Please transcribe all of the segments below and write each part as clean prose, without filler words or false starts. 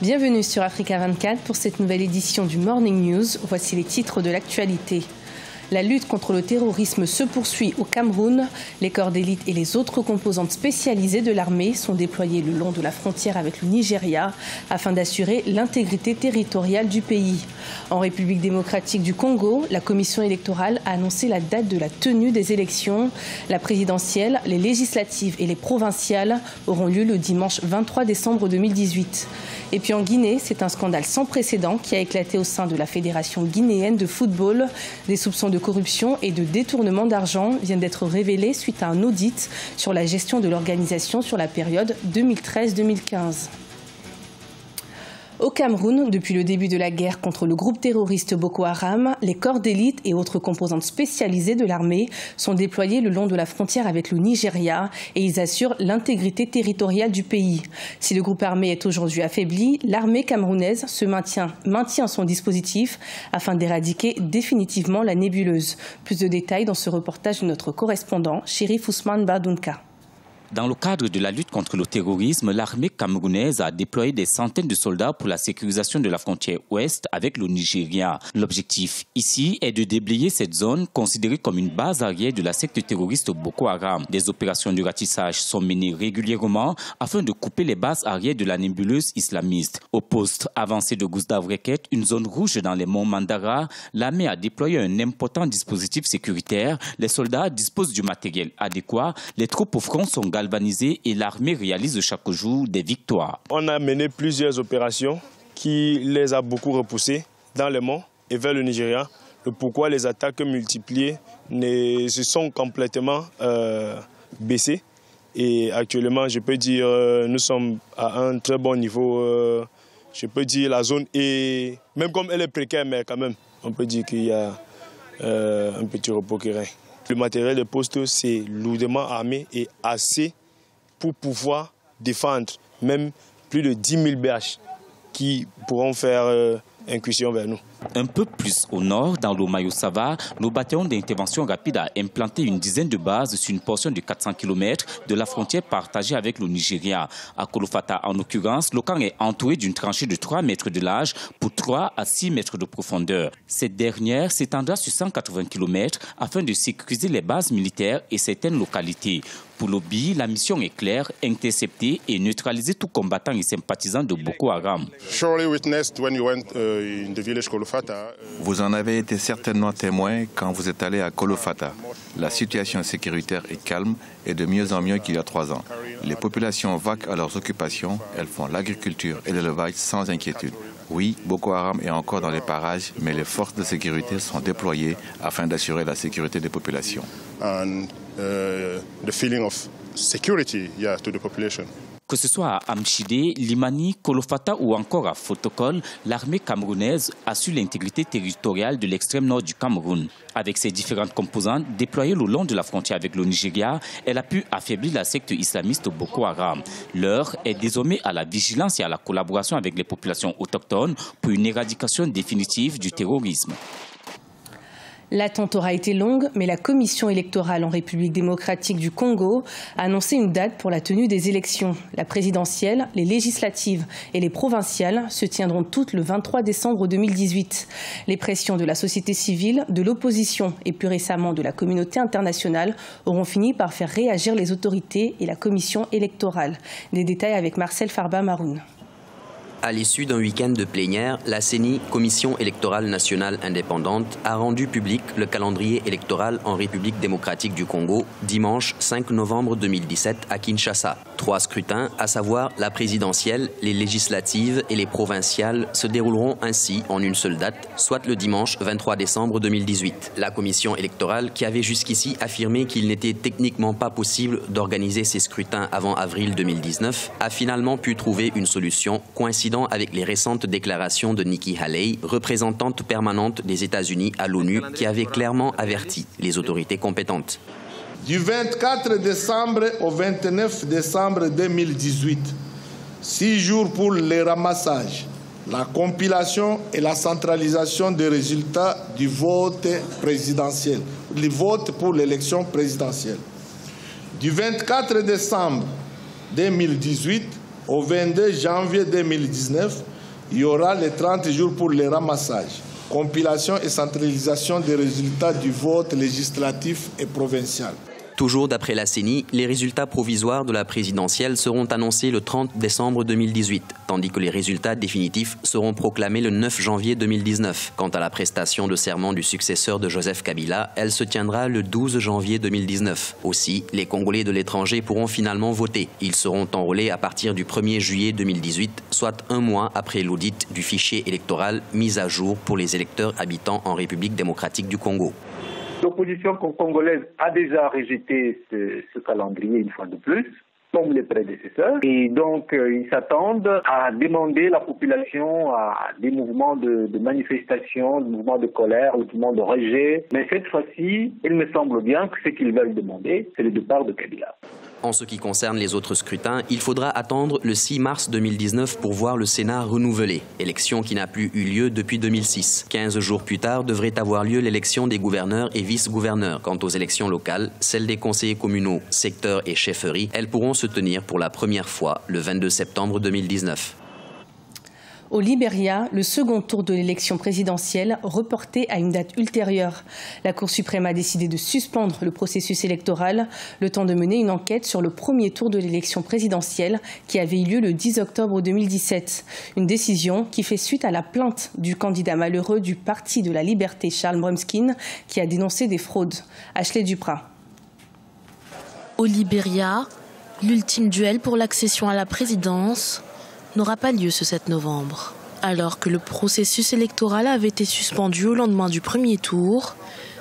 Bienvenue sur Africa 24 pour cette nouvelle édition du Morning News. Voici les titres de l'actualité. La lutte contre le terrorisme se poursuit au Cameroun. Les corps d'élite et les autres composantes spécialisées de l'armée sont déployés le long de la frontière avec le Nigeria afin d'assurer l'intégrité territoriale du pays. En République démocratique du Congo, la commission électorale a annoncé la date de la tenue des élections. La présidentielle, les législatives et les provinciales auront lieu le dimanche 23 décembre 2018. Et puis en Guinée, c'est un scandale sans précédent qui a éclaté au sein de la Fédération guinéenne de football. Des soupçons de corruption et de détournement d'argent viennent d'être révélés suite à un audit sur la gestion de l'organisation sur la période 2013-2015. Au Cameroun, depuis le début de la guerre contre le groupe terroriste Boko Haram, les corps d'élite et autres composantes spécialisées de l'armée sont déployés le long de la frontière avec le Nigeria et ils assurent l'intégrité territoriale du pays. Si le groupe armé est aujourd'hui affaibli, l'armée camerounaise se maintient son dispositif afin d'éradiquer définitivement la nébuleuse. Plus de détails dans ce reportage de notre correspondant, Chérif Ousmane Bardounka. Dans le cadre de la lutte contre le terrorisme, l'armée camerounaise a déployé des centaines de soldats pour la sécurisation de la frontière ouest avec le Nigeria. L'objectif ici est de déblayer cette zone considérée comme une base arrière de la secte terroriste Boko Haram. Des opérations de ratissage sont menées régulièrement afin de couper les bases arrière de la nébuleuse islamiste. Au poste avancé de Gousdavreket, une zone rouge dans les monts Mandara, l'armée a déployé un important dispositif sécuritaire. Les soldats disposent du matériel adéquat. Les troupes au front sont galvanisées et l'armée réalise chaque jour des victoires. On a mené plusieurs opérations qui les a beaucoup repoussés dans les monts et vers le Nigeria. Le pourquoi les attaques multipliées se sont complètement baissées. Et actuellement, je peux dire, nous sommes à un très bon niveau. Je peux dire la zone est, même comme elle est précaire, mais quand même, on peut dire qu'il y a un petit repos qui règne. Le matériel de poste, c'est lourdement armé et assez pour pouvoir défendre même plus de 10 000 BH qui pourront faire incursion vers nous. Un peu plus au nord, dans l'Omayo-Sava, nos bataillons d'intervention rapide a implanté une dizaine de bases sur une portion de 400 km de la frontière partagée avec le Nigeria. À Kolofata, en l'occurrence, le camp est entouré d'une tranchée de 3 mètres de large pour 3 à 6 mètres de profondeur. Cette dernière s'étendra sur 180 km afin de sécuriser les bases militaires et certaines localités. Pour l'OBI, la mission est claire, intercepter et neutraliser tout combattant et sympathisant de Boko Haram. Vous en avez été certainement témoin quand vous êtes allé à Kolofata. La situation sécuritaire est calme et de mieux en mieux qu'il y a 3 ans. Les populations vaquent à leurs occupations, elles font l'agriculture et l'élevage sans inquiétude. Oui, Boko Haram est encore dans les parages, mais les forces de sécurité sont déployées afin d'assurer la sécurité des populations. Que ce soit à Amchidé, Limani, Kolofata ou encore à Fotokol, l'armée camerounaise assure l'intégrité territoriale de l'extrême nord du Cameroun. Avec ses différentes composantes déployées le long de la frontière avec le Nigeria, elle a pu affaiblir la secte islamiste Boko Haram. L'heure est désormais à la vigilance et à la collaboration avec les populations autochtones pour une éradication définitive du terrorisme. L'attente aura été longue, mais la commission électorale en République démocratique du Congo a annoncé une date pour la tenue des élections. La présidentielle, les législatives et les provinciales se tiendront toutes le 23 décembre 2018. Les pressions de la société civile, de l'opposition et plus récemment de la communauté internationale auront fini par faire réagir les autorités et la commission électorale. Des détails avec Marcel Farba-Maroun. À l'issue d'un week-end de plénière, la CENI, Commission électorale nationale indépendante, a rendu public le calendrier électoral en République démocratique du Congo, dimanche 5 novembre 2017 à Kinshasa. 3 scrutins, à savoir la présidentielle, les législatives et les provinciales, se dérouleront ainsi en une seule date, soit le dimanche 23 décembre 2018. La Commission électorale, qui avait jusqu'ici affirmé qu'il n'était techniquement pas possible d'organiser ces scrutins avant avril 2019, a finalement pu trouver une solution coïncidant avec les récentes déclarations de Nikki Haley, représentante permanente des États-Unis à l'ONU, qui avait clairement averti les autorités compétentes. Du 24 décembre au 29 décembre 2018, 6 jours pour les ramassages, la compilation et la centralisation des résultats du vote présidentiel, le vote pour l'élection présidentielle. Du 24 décembre 2018 au 22 janvier 2019, il y aura les 30 jours pour les ramassages, compilation et centralisation des résultats du vote législatif et provincial. Toujours d'après la CENI, les résultats provisoires de la présidentielle seront annoncés le 30 décembre 2018, tandis que les résultats définitifs seront proclamés le 9 janvier 2019. Quant à la prestation de serment du successeur de Joseph Kabila, elle se tiendra le 12 janvier 2019. Aussi, les Congolais de l'étranger pourront finalement voter. Ils seront enrôlés à partir du 1er juillet 2018, soit un mois après l'audit du fichier électoral mis à jour pour les électeurs habitant en République démocratique du Congo. L'opposition congolaise a déjà rejeté ce calendrier une fois de plus, comme les prédécesseurs. Et donc, ils s'attendent à demander la population à des mouvements de manifestation, des mouvements de colère, des mouvements de rejet. Mais cette fois-ci, il me semble bien que ce qu'ils veulent demander, c'est le départ de Kabila. En ce qui concerne les autres scrutins, il faudra attendre le 6 mars 2019 pour voir le Sénat renouvelé, élection qui n'a plus eu lieu depuis 2006. 15 jours plus tard devrait avoir lieu l'élection des gouverneurs et vice-gouverneurs. Quant aux élections locales, celles des conseillers communaux, secteurs et chefferies, elles pourront se tenir pour la première fois le 22 septembre 2019. Au Libéria, le second tour de l'élection présidentielle reporté à une date ultérieure. La Cour suprême a décidé de suspendre le processus électoral, le temps de mener une enquête sur le premier tour de l'élection présidentielle qui avait eu lieu le 10 octobre 2017. Une décision qui fait suite à la plainte du candidat malheureux du Parti de la Liberté, Charles Brumskin, qui a dénoncé des fraudes. Ashley Duprat. Au Libéria, l'ultime duel pour l'accession à la présidence n'aura pas lieu ce 7 novembre. Alors que le processus électoral avait été suspendu au lendemain du premier tour,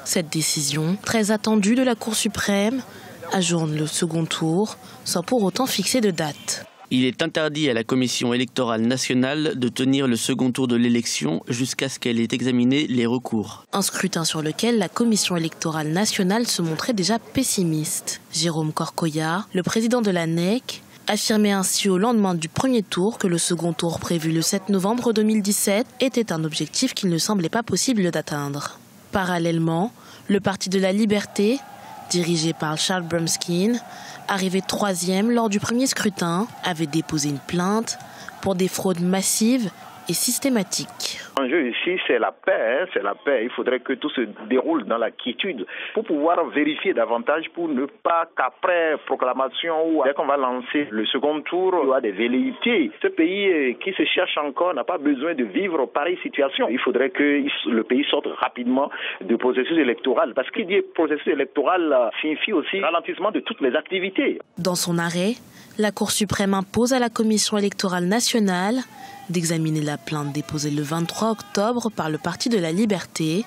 cette décision, très attendue de la Cour suprême, ajourne le second tour sans pour autant fixer de date. Il est interdit à la Commission électorale nationale de tenir le second tour de l'élection jusqu'à ce qu'elle ait examiné les recours. Un scrutin sur lequel la Commission électorale nationale se montrait déjà pessimiste. Jérôme Corcoya, le président de la NEC, affirmait ainsi au lendemain du premier tour que le second tour prévu le 7 novembre 2017 était un objectif qu'il ne semblait pas possible d'atteindre. Parallèlement, le Parti de la Liberté, dirigé par Charles Brumskin, arrivé 3e lors du premier scrutin, avait déposé une plainte pour des fraudes massives et systématiques. L'enjeu ici, c'est la paix, c'est la paix. Il faudrait que tout se déroule dans la quiétude pour pouvoir vérifier davantage, pour ne pas qu'après proclamation ou dès qu'on va lancer le second tour, il y aura des velléités. Ce pays qui se cherche encore n'a pas besoin de vivre pareille situation. Il faudrait que le pays sorte rapidement du processus électoral. Parce qu'il dit processus électoral signifie aussi ralentissement de toutes les activités. Dans son arrêt, la Cour suprême impose à la Commission électorale nationale d'examiner la plainte déposée le 23 octobre par le Parti de la Liberté,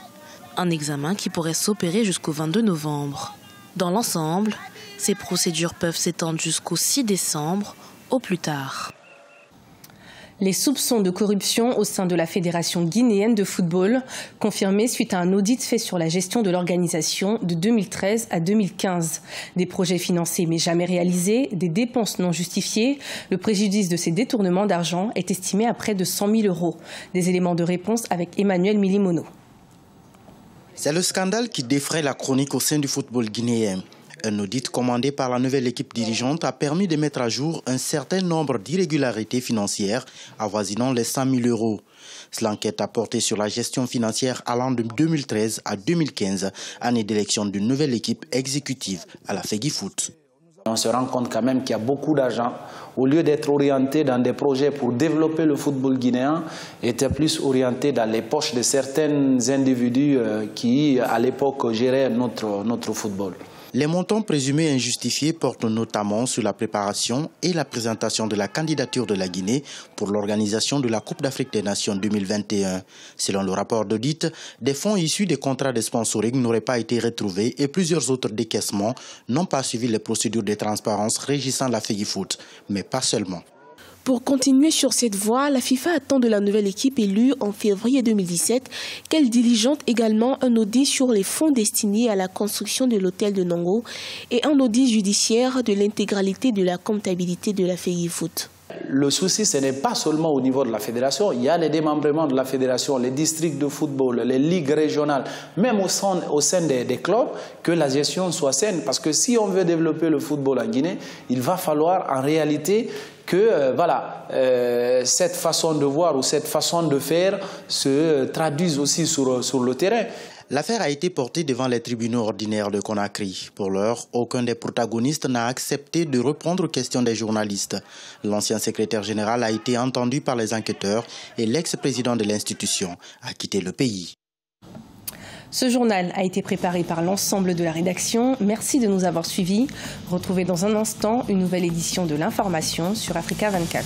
un examen qui pourrait s'opérer jusqu'au 22 novembre. Dans l'ensemble, ces procédures peuvent s'étendre jusqu'au 6 décembre, au plus tard. Les soupçons de corruption au sein de la Fédération guinéenne de football, confirmés suite à un audit fait sur la gestion de l'organisation de 2013 à 2015. Des projets financés mais jamais réalisés, des dépenses non justifiées. Le préjudice de ces détournements d'argent est estimé à près de 100 000 €. Des éléments de réponse avec Emmanuel Milimono. C'est le scandale qui défraie la chronique au sein du football guinéen. Un audit commandé par la nouvelle équipe dirigeante a permis de mettre à jour un certain nombre d'irrégularités financières avoisinant les 100 000 €. L'enquête a porté sur la gestion financière allant de 2013 à 2015, année d'élection d'une nouvelle équipe exécutive à la FEGIFOOT. On se rend compte quand même qu'il y a beaucoup d'argent. Au lieu d'être orienté dans des projets pour développer le football guinéen, était plus orienté dans les poches de certains individus qui, à l'époque, géraient notre football. Les montants présumés injustifiés portent notamment sur la préparation et la présentation de la candidature de la Guinée pour l'organisation de la Coupe d'Afrique des Nations 2021. Selon le rapport d'audit, des fonds issus des contrats de sponsoring n'auraient pas été retrouvés et plusieurs autres décaissements n'ont pas suivi les procédures de transparence régissant la FEGIFOOT, mais pas seulement. Pour continuer sur cette voie, la FIFA attend de la nouvelle équipe élue en février 2017 qu'elle diligente également un audit sur les fonds destinés à la construction de l'hôtel de Nongo et un audit judiciaire de l'intégralité de la comptabilité de la FEGIFOOT. Le souci, ce n'est pas seulement au niveau de la fédération. Il y a les démembrements de la fédération, les districts de football, les ligues régionales, même au sein des clubs, que la gestion soit saine. Parce que si on veut développer le football en Guinée, il va falloir en réalité que cette façon de voir ou cette façon de faire se traduise aussi sur le terrain. L'affaire a été portée devant les tribunaux ordinaires de Conakry. Pour l'heure, aucun des protagonistes n'a accepté de reprendre question des journalistes. L'ancien secrétaire général a été entendu par les enquêteurs et l'ex-président de l'institution a quitté le pays. Ce journal a été préparé par l'ensemble de la rédaction. Merci de nous avoir suivis. Retrouvez dans un instant une nouvelle édition de l'information sur Africa 24.